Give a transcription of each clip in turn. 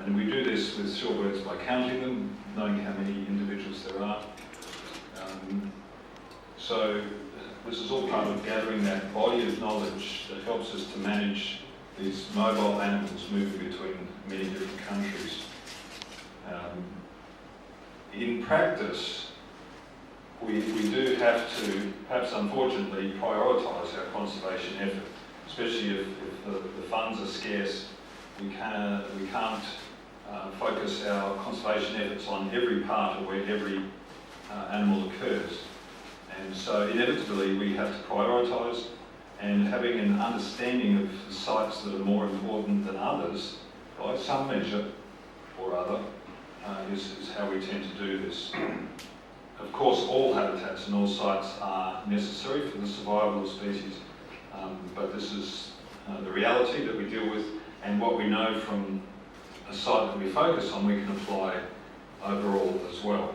And we do this with shorebirds by counting them, knowing how many individuals there are. So this is all part of gathering that body of knowledge that helps us to manage these mobile animals moving between many different countries. In practice, we do have to, perhaps unfortunately, prioritise our conservation effort, especially if the funds are scarce. We can't focus our conservation efforts on every part of where every animal occurs. And so inevitably we have to prioritise, and having an understanding of the sites that are more important than others, by some measure or other, is how we tend to do this. Of course, all habitats and all sites are necessary for the survival of species, but this is the reality that we deal with, and what we know from a site that we focus on, we can apply overall as well.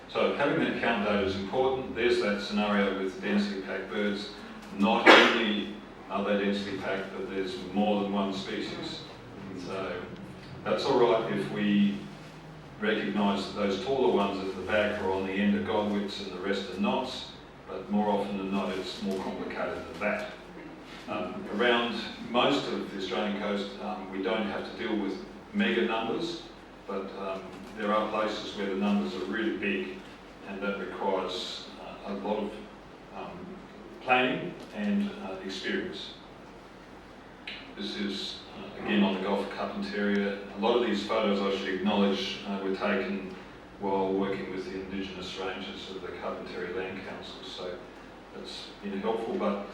So having that count data is important. There's that scenario with densely packed birds. Not only are they densely packed, but there's more than one species. So that's all right if we recognise that those taller ones at the back are on the end of godwits and the rest are knots, but more often than not it's more complicated than that. Around most of the Australian coast we don't have to deal with mega numbers, but there are places where the numbers are really big, and that requires a lot of planning and experience. This is again on the Gulf of Capricornia. A lot of these photos, I should acknowledge, were taken while working with the Indigenous Rangers of the Capricornia Land Council, so that's been helpful. But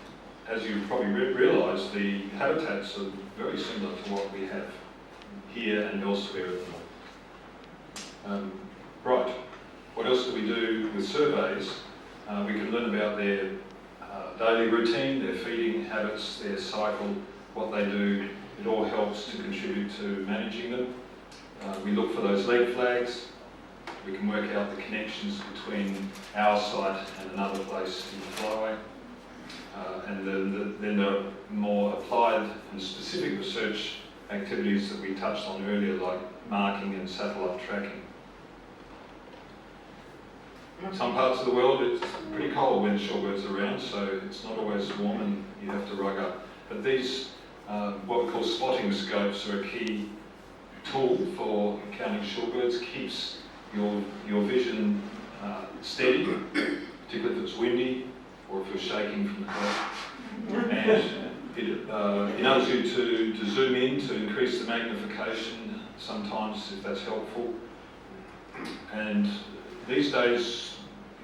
as you probably realise, the habitats are very similar to what we have here and elsewhere at the moment. Right, what else do we do with surveys? We can learn about their daily routine, their feeding habits, their cycle, what they do. It all helps to contribute to managing them. We look for those leg flags. We can work out the connections between our site and another place in the flyway. And then there are more applied and specific research activities that we touched on earlier, like marking and satellite tracking. In some parts of the world it's pretty cold when shorebirds are around, so it's not always warm and you have to rug up. But these, what we call spotting scopes, are a key tool for counting shorebirds. Keeps your vision steady, particularly if it's windy or if you're shaking from the cold. And it enables you to zoom in, to increase the magnification sometimes if that's helpful. And these days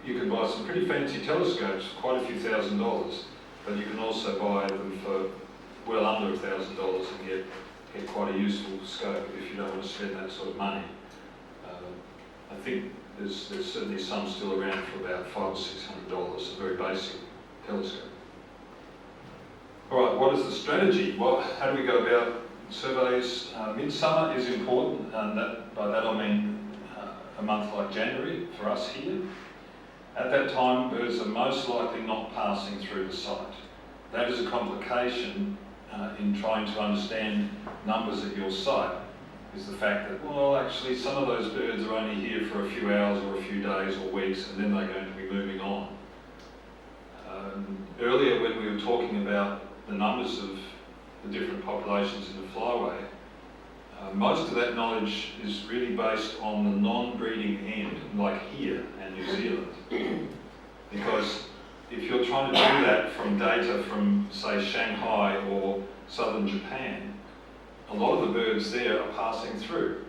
you can buy some pretty fancy telescopes, quite a few $1,000s, but you can also buy them for well under $1,000 and get quite a useful scope if you don't want to spend that sort of money. I think there's certainly some still around for about $500 or $600, a very basic telescope. All right, what is the strategy? Well, how do we go about surveys? Midsummer is important, and by that I mean a month like January for us here. At that time, birds are most likely not passing through the site. That is a complication in trying to understand numbers at your site, is the fact that, well, actually some of those birds are only here for a few hours or a few days or weeks, and then they're going to be moving on. Earlier when we were talking about the numbers of the different populations in the flyway, most of that knowledge is really based on the non-breeding end, like here and New Zealand. Because if you're trying to do that from data from, say, Shanghai or southern Japan, a lot of the birds there are passing through.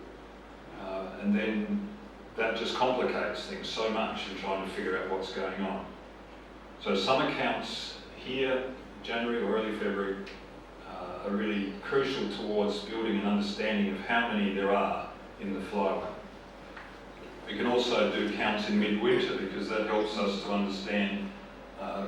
And then that just complicates things so much in trying to figure out what's going on. So some accounts here, January or early February, are really crucial towards building an understanding of how many there are in the flyway. We can also do counts in midwinter because that helps us to understand.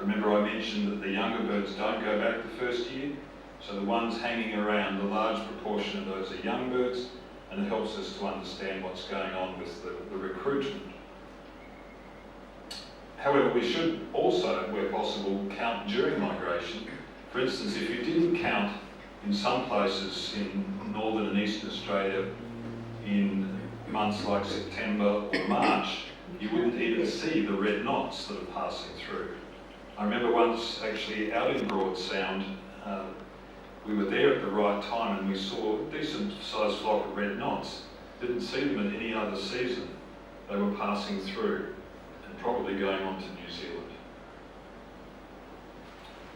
Remember I mentioned that the younger birds don't go back the first year, so the ones hanging around, a large proportion of those are young birds, and it helps us to understand what's going on with the recruitment. However, we should also, where possible, count during migration. For instance, if you didn't count in some places in northern and eastern Australia in months like September or March, you wouldn't even see the red knots that are passing through. I remember once actually out in Broad Sound, we were there at the right time and we saw a decent sized flock of red knots. Didn't see them in any other season. They were passing through and probably going on to New Zealand.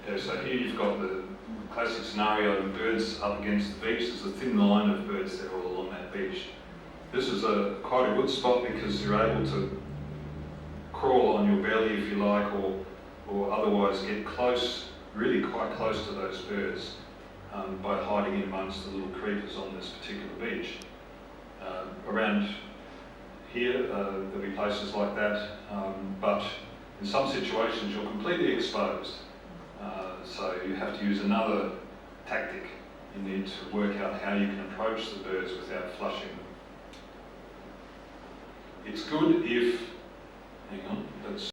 Yeah, so here you've got the classic scenario of birds up against the beach. There's a thin line of birds there all along that beach. This is quite a good spot because you're able to crawl on your belly if you like, or otherwise get close, really quite close to those birds by hiding in amongst the little creepers on this particular beach. Around here there'll be places like that, but in some situations you're completely exposed. So you have to use another tactic. You need to work out how you can approach the birds without flushing them. It's good if, hang on,